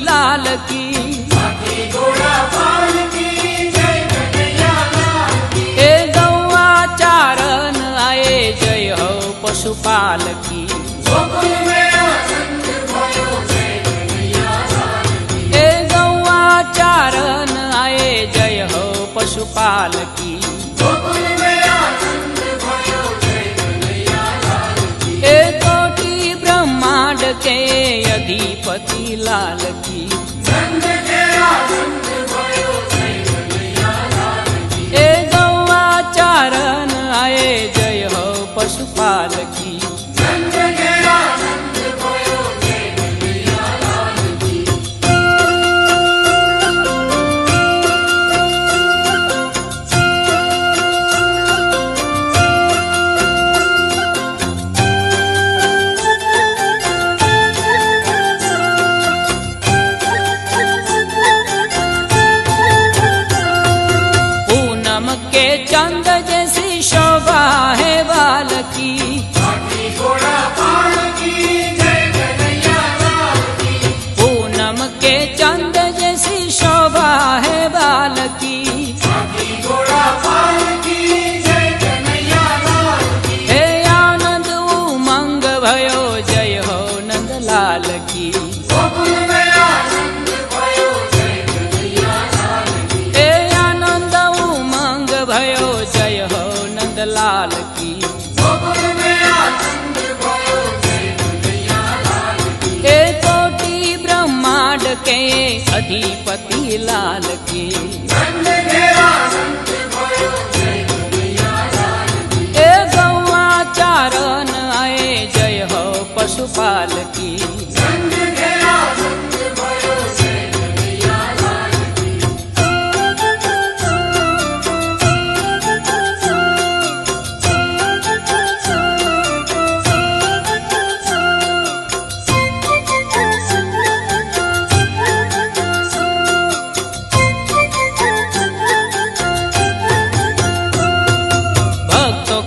लाल की। ए गौआ चारण आए जय हो पशुपाल की। ए गौआ चारण आए जय हो पशुपाल की। ए कोटि ब्रह्मांड के अधिपति लाल की। ए गौआ चारण आए जय हो पशुपाल की। के चंद जैसी शोभा है बाल की। पूनम के चंद जैसी शोभा है बाल की। हे आनंद उमंग भयो जय हो नंदलाल की। भयो जय हो नंदलाल की। ए कोटि ब्रह्मांड के अधिपति लाल की। ए गौआ चारण आए जय हो पशुपाल की।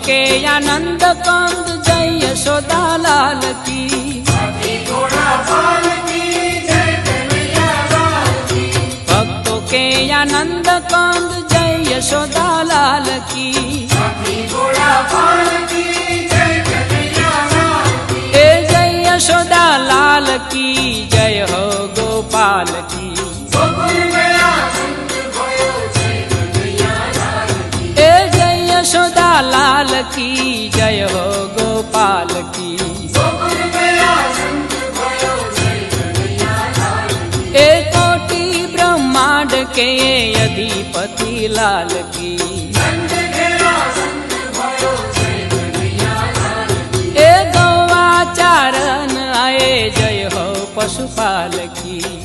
के आनंद कंद जय यशोदा लाल की। भक्तों के आनंद कंद जय यशोदा लाल की। ए जय यशोदा लाल की जय हो गोपाल की। यशोदा लाल की जय हो गोपाल की। ए कोटि ब्रह्मांड के अधिपति लाल की। ए गौआ चारण आए जय हो पशुपाल की।